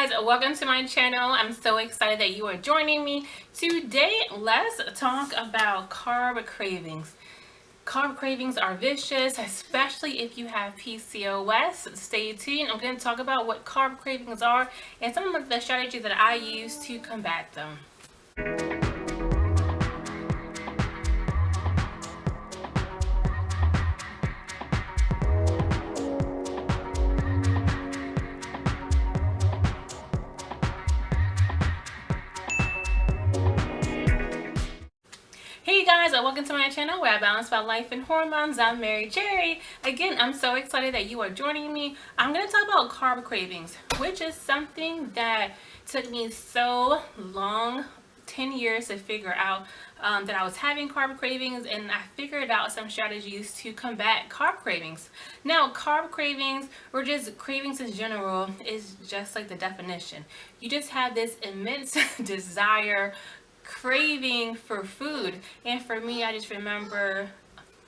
guys, welcome to my channel. I'm so excited that you are joining me. Today, let's talk about carb cravings. Carb cravings are vicious, especially if you have PCOS. Stay tuned. I'm going to talk about what carb cravings are and some of the strategies that I use to combat them. Hey guys, welcome to my channel where I balance about life and hormones. I'm Mary Jerry. Again, I'm so excited that you are joining me. I'm going to talk about carb cravings, which is something that took me so long, 10 years to figure out that I was having carb cravings, and I figured out some strategies to combat carb cravings. Now, carb cravings, or just cravings in general, is just like the definition. You just have this immense desire, craving for food. And for me, I just remember,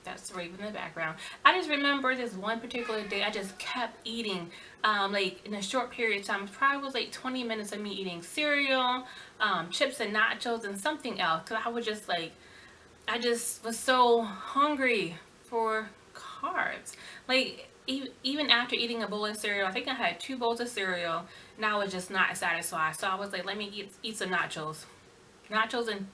that's Raven in the background, I just remember this one particular day I just kept eating, like in a short period of time. It probably was like 20 minutes of me eating cereal, chips and nachos and something else, because I was just like, I just was so hungry for carbs. Like even after eating a bowl of cereal, I think I had 2 bowls of cereal, and I was just not satisfied. So I was like, let me eat some nachos and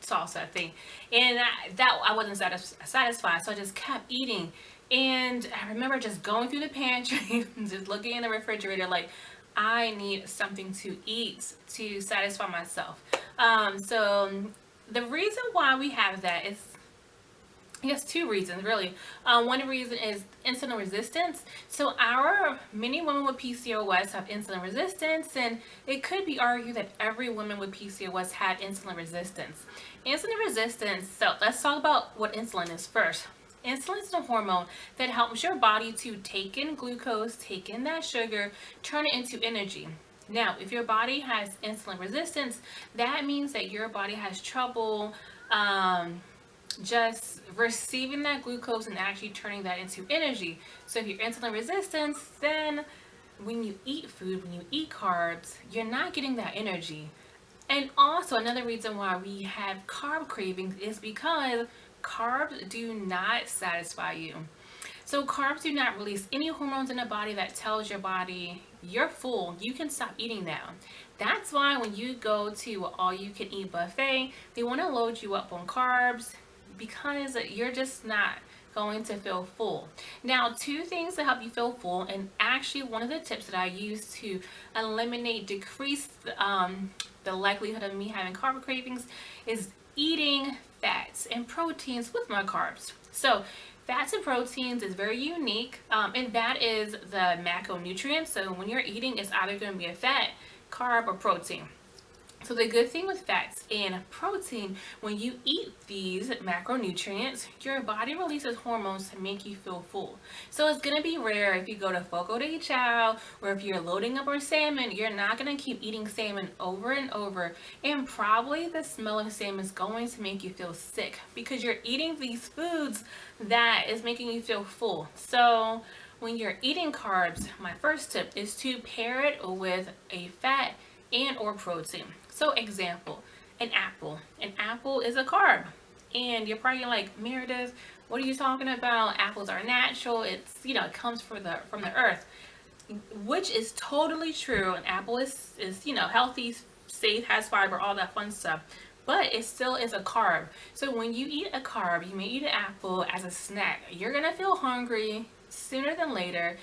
salsa thing, and that I wasn't satisfied, so I just kept eating. And I remember just going through the pantry just looking in the refrigerator like, I need something to eat to satisfy myself. So the reason why we have that is, I guess, 2 reasons really. One reason is insulin resistance. So many women with PCOS have insulin resistance, and it could be argued that every woman with PCOS had insulin resistance. Insulin resistance, so let's talk about what insulin is first. Insulin is a hormone that helps your body to take in glucose, take in that sugar, turn it into energy. Now, if your body has insulin resistance, that means that your body has trouble just receiving that glucose and actually turning that into energy. So if you're insulin resistant, then when you eat food, when you eat carbs, you're not getting that energy. And also another reason why we have carb cravings is because carbs do not satisfy you. So carbs do not release any hormones in the body that tells your body you're full, you can stop eating now. That's why when you go to all you can eat buffet, they want to load you up on carbs, because you're just not going to feel full. Now, 2 things to help you feel full, and actually one of the tips that I use to decrease the likelihood of me having carb cravings, is eating fats and proteins with my carbs. So fats and proteins is very unique, and that is the macronutrients. So when you're eating, it's either going to be a fat, carb, or protein. So the good thing with fats and protein, when you eat these macronutrients, your body releases hormones to make you feel full. So it's going to be rare if you go to Fogo de Chao, or if you're loading up on salmon, you're not going to keep eating salmon over and over. And probably the smell of salmon is going to make you feel sick, because you're eating these foods that is making you feel full. So when you're eating carbs, my first tip is to pair it with a fat and or protein. So example, an apple. An apple is a carb. And you're probably like, Meredith, what are you talking about? Apples are natural. It's, it comes from the earth. Which is totally true. An apple is healthy, safe, has fiber, all that fun stuff. But it still is a carb. So when you eat a carb, you may eat an apple as a snack. You're going to feel hungry sooner than later.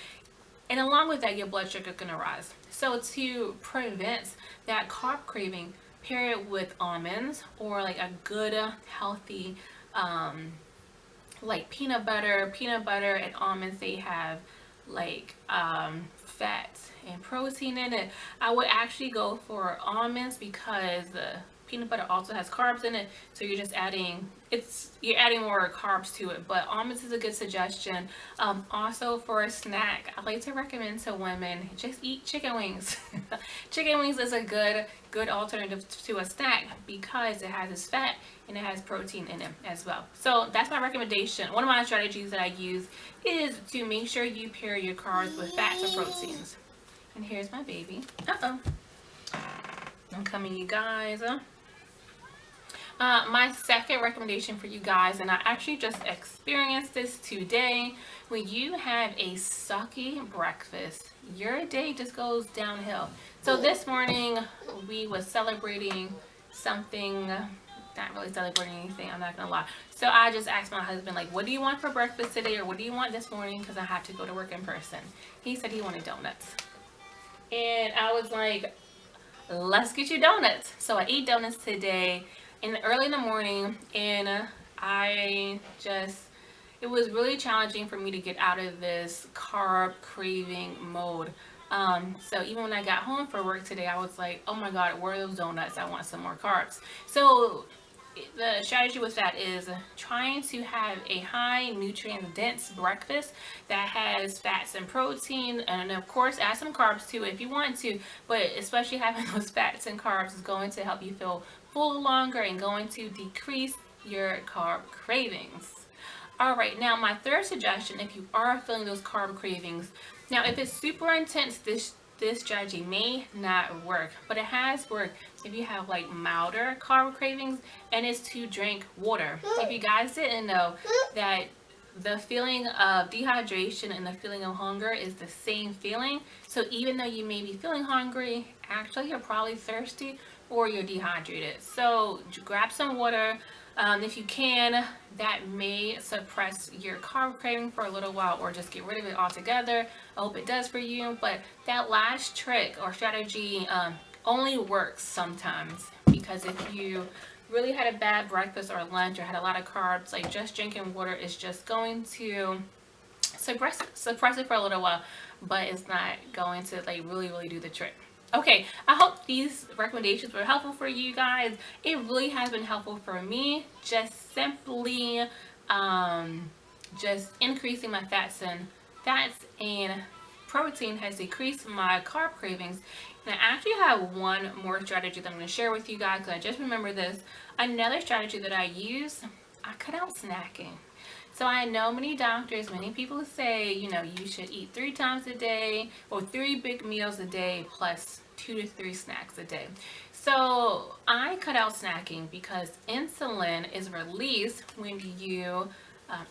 And along with that, your blood sugar is going to rise. So to prevent that carb craving, pair it with almonds, or like a good, healthy, like peanut butter and almonds. They have like fats and protein in it. I would actually go for almonds, because the peanut butter also has carbs in it, so you're just adding more carbs to it. But almonds is a good suggestion. Also for a snack, I like to recommend to women, just eat chicken wings. Chicken wings is a good alternative to a snack, because it has its fat and it has protein in it as well. So that's my recommendation. One of my strategies that I use is to make sure you pair your carbs with fats or proteins. And here's my baby. I'm coming, you guys. My second recommendation for you guys, and I actually just experienced this today, when you have a sucky breakfast, your day just goes downhill. So this morning we was celebrating something, not really celebrating anything, I'm not gonna lie. So I just asked my husband, like, what do you want for breakfast today, or what do you want this morning, because I have to go to work in person. He said he wanted donuts. And I was like, let's get you donuts. So I ate donuts today early in the morning, and it was really challenging for me to get out of this carb craving mode. So even when I got home for work today, I was like, oh my God, where are those donuts? I want some more carbs. So the strategy with that is trying to have a high nutrient dense breakfast that has fats and protein, and of course add some carbs too if you want to, but especially having those fats and carbs is going to help you feel full longer and going to decrease your carb cravings. All right, now my third suggestion, if you are feeling those carb cravings, now if it's super intense, this strategy may not work, but it has worked if you have like milder carb cravings, and it's to drink water. If you guys didn't know that the feeling of dehydration and the feeling of hunger is the same feeling, so even though you may be feeling hungry, actually you're probably thirsty or you're dehydrated. So grab some water. If you can, that may suppress your carb craving for a little while, or just get rid of it altogether. I hope it does for you. But that last trick or strategy only works sometimes, because if you really had a bad breakfast or lunch or had a lot of carbs, like just drinking water is just going to suppress it for a little while, but it's not going to like really do the trick. Okay, I hope these recommendations were helpful for you guys. It really has been helpful for me. Just simply just increasing my fats and protein has decreased my carb cravings. And I actually have one more strategy that I'm going to share with you guys, because I just remember this. Another strategy that I use, I cut out snacking. So I know many doctors, many people say, you know, you should eat 3 times a day, or 3 big meals a day plus 2 to 3 snacks a day. So I cut out snacking because insulin is released when you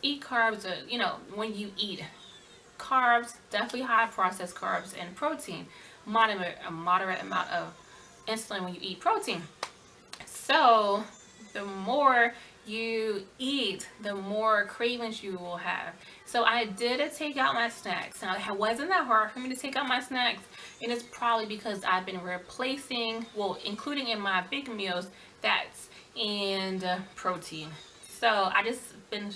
eat carbs, or, you know, when you eat carbs, definitely high processed carbs, and protein, a moderate amount of insulin when you eat protein. So the more you eat, the more cravings you will have. So I did take out my snacks. Now, it wasn't that hard for me to take out my snacks, and it's probably because I've been replacing, well, including in my big meals, fats and protein. So I just been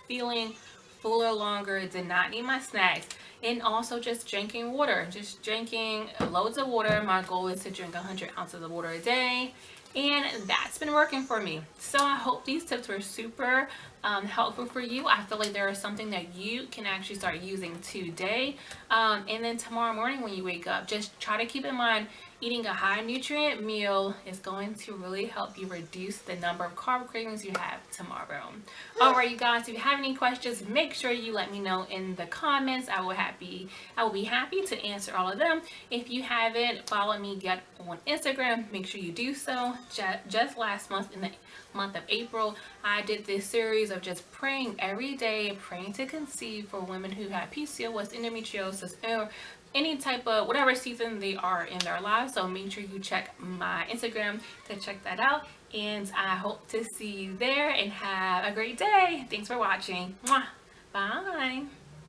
feeling fuller longer, did not need my snacks, and also just drinking water, just drinking loads of water. My goal is to drink 100 ounces of water a day, and that's been working for me. So I hope these tips were super helpful for you. I feel like there is something that you can actually start using today, and then tomorrow morning when you wake up, just try to keep in mind eating a high nutrient meal is going to really help you reduce the number of carb cravings you have tomorrow. All right, you guys, if you have any questions, make sure you let me know in the comments. I will be happy to answer all of them. If you haven't followed me yet on Instagram, make sure you do so. Just last month, in the month of April, I did this series of just praying every day, praying to conceive for women who have PCOS, endometriosis, or any type of whatever season they are in their lives. So make sure you check my Instagram to check that out, and I hope to see you there, and have a great day. Thanks for watching. Mwah. Bye.